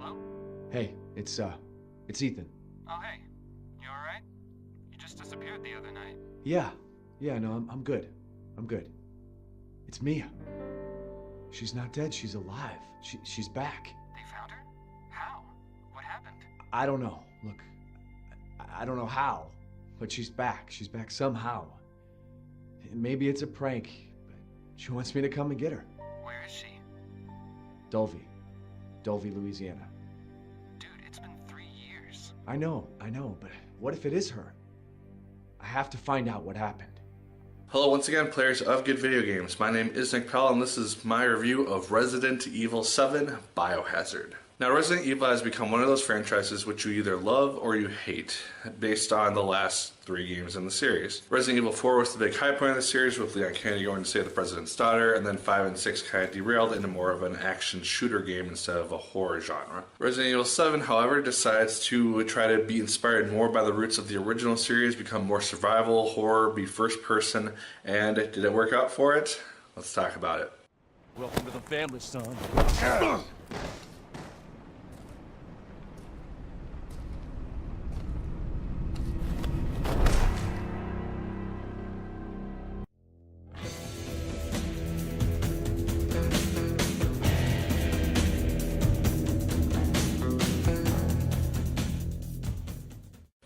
Hello? Hey, it's Ethan. Oh, hey. You alright? You just disappeared the other night. Yeah, no, I'm good. I'm good. It's Mia. She's not dead, she's alive. She's back. They found her? How? What happened? I don't know. Look, I don't know how, but she's back. She's back somehow. Maybe it's a prank, but she wants me to come and get her. Where is she? Dulvey, Louisiana. Dude, it's been 3 years. I know, but what if it is her? I have to find out what happened. Hello once again, players of good video games. My name is Nick Pell and this is my review of Resident Evil 7 Biohazard. Now, Resident Evil has become one of those franchises which you either love or you hate, based on the last 3 games in the series. Resident Evil 4 was the big high point of the series, with Leon Kennedy going to save the President's daughter, and then 5 and 6 kind of derailed into more of an action shooter game instead of a horror genre. Resident Evil 7, however, decides to try to be inspired more by the roots of the original series, become more survival, horror, be first person, and did it work out for it? Let's talk about it. Welcome to the family, son.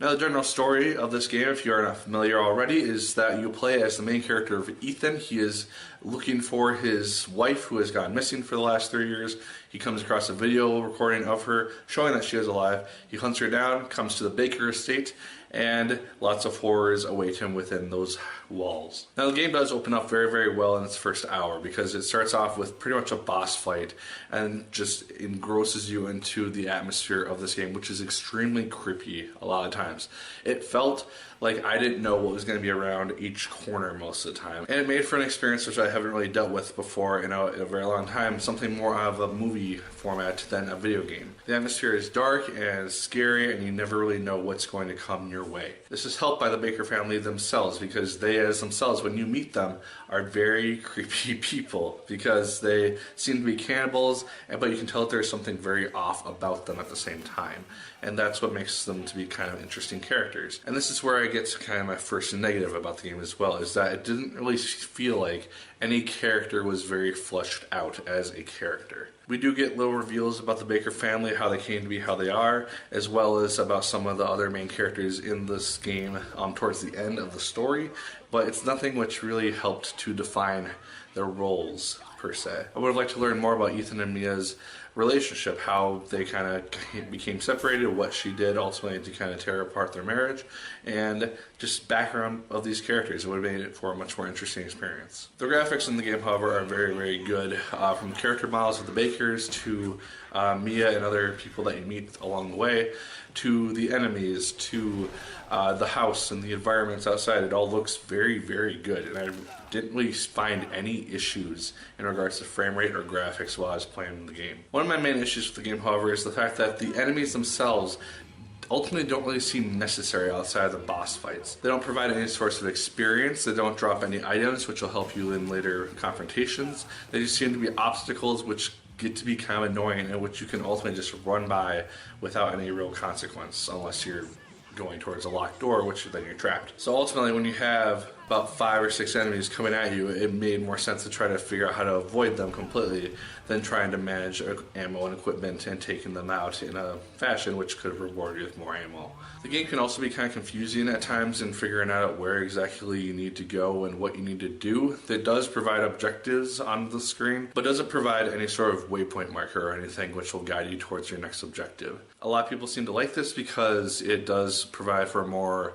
Now, the general story of this game, if you're not familiar already, is that you play as the main character of Ethan. He is looking for his wife who has gone missing for the last 3 years. He comes across a video recording of her showing that she is alive. He hunts her down, comes to the Baker estate, and lots of horrors await him within those walls. Now, the game does open up very, very well in its first hour because it starts off with pretty much a boss fight and just engrosses you into the atmosphere of this game, which is extremely creepy a lot of times. It felt like I didn't know what was going to be around each corner most of the time. And it made for an experience which I haven't really dealt with before in a very long time, something more of a movie format than a video game. The atmosphere is dark and scary, and you never really know what's going to come your way. This is helped by the Baker family themselves, because they as themselves, when you meet them, are very creepy people, because they seem to be cannibals, but you can tell that there's something very off about them at the same time. And that's what makes them to be kind of interesting characters. And this is where I get to kind of my first negative about the game as well, is that it didn't really feel like any character was very fleshed out as a character. We do get little reveals about the Baker family, how they came to be how they are, as well as about some of the other main characters in this game towards the end of the story, but it's nothing which really helped to define their roles per se. I would have liked to learn more about Ethan and Mia's relationship, how they kind of became separated, what she did ultimately to kind of tear apart their marriage, and just background of these characters. It would have made it for a much more interesting experience. The graphics in the game, however, are very, very good, from character models of the Bakers to Mia and other people that you meet along the way, to the enemies, to the house and the environments outside. It all looks very, very good, and I didn't really find any issues in regards to frame rate or graphics while I was playing the game. One of my main issues with the game, however, is the fact that the enemies themselves ultimately don't really seem necessary outside of the boss fights. They don't provide any source of experience, they don't drop any items which will help you in later confrontations. They just seem to be obstacles which get to be kind of annoying and which you can ultimately just run by without any real consequence, unless you're going towards a locked door, which then you're trapped. So ultimately, when you have about 5 or 6 enemies coming at you, it made more sense to try to figure out how to avoid them completely than trying to manage ammo and equipment and taking them out in a fashion which could reward you with more ammo. The game can also be kind of confusing at times in figuring out where exactly you need to go and what you need to do. It does provide objectives on the screen, but doesn't provide any sort of waypoint marker or anything which will guide you towards your next objective. A lot of people seem to like this because it does provide for a more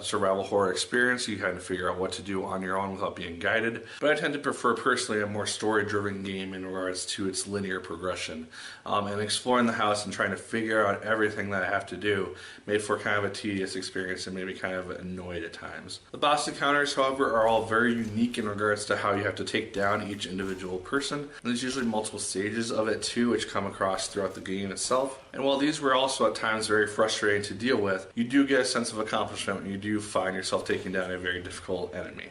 survival horror experience. You kind of figure out what to do on your own without being guided. But I tend to prefer personally a more story-driven game in regards to its linear progression. And exploring the house and trying to figure out everything that I have to do made for kind of a tedious experience and maybe kind of annoyed at times. The boss encounters, however, are all very unique in regards to how you have to take down each individual person. And there's usually multiple stages of it too, which come across throughout the game itself. And while these were also at times very frustrating to deal with, you do get a sense of accomplishment when you do find yourself taking down a very difficult enemy.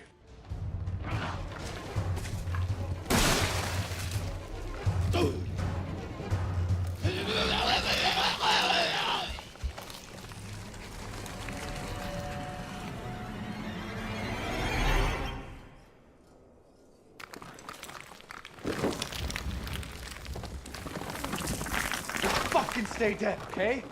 fucking stay dead, okay?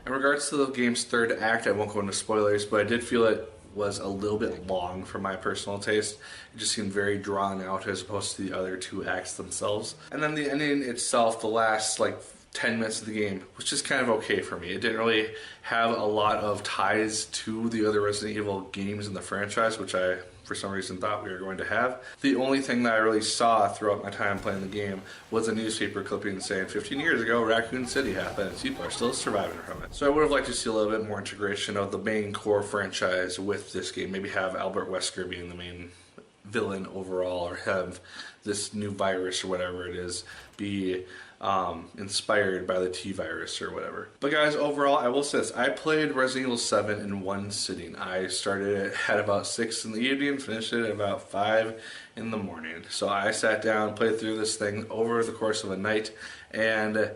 In regards to the game's third act, I won't go into spoilers, but I did feel it was a little bit long for my personal taste. It just seemed very drawn out as opposed to the other two acts themselves. And then the ending itself, the last like 10 minutes of the game, was just kind of okay for me. It didn't really have a lot of ties to the other Resident Evil games in the franchise, which I, for some reason, thought we were going to have. The only thing that I really saw throughout my time playing the game was a newspaper clipping saying 15 years ago Raccoon City happened and people are still surviving from it. So I would have liked to see a little bit more integration of the main core franchise with this game. Maybe have Albert Wesker being the main villain overall, or have this new virus or whatever it is be inspired by the T-virus or whatever. But guys, overall, I will say this. I played Resident Evil 7 in one sitting. I started it at about 6 in the evening, finished it at about 5 in the morning. So I sat down, played through this thing over the course of a night, and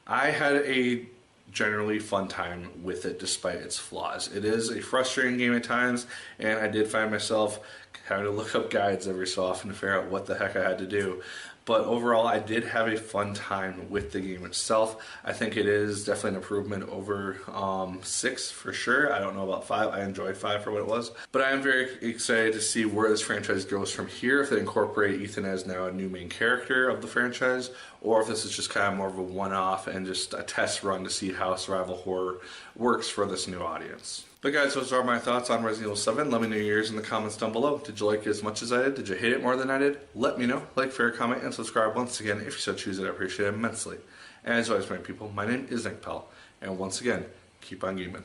I had a generally fun time with it despite its flaws. It is a frustrating game at times, and I did find myself having to look up guides every so often to figure out what the heck I had to do. But overall, I did have a fun time with the game itself. I think it is definitely an improvement over 6 for sure. I don't know about 5. I enjoyed 5 for what it was. But I am very excited to see where this franchise goes from here, if they incorporate Ethan as now a new main character of the franchise, or if this is just kind of more of a one-off and just a test run to see how survival horror works for this new audience. But guys, those are my thoughts on Resident Evil 7. Let me know yours in the comments down below. Did you like it as much as I did? Did you hate it more than I did? Let me know. Like, favorite, comment, and subscribe once again if you so choose it. I appreciate it immensely. And as always, my people, my name is Nick Pell. And once again, keep on gaming.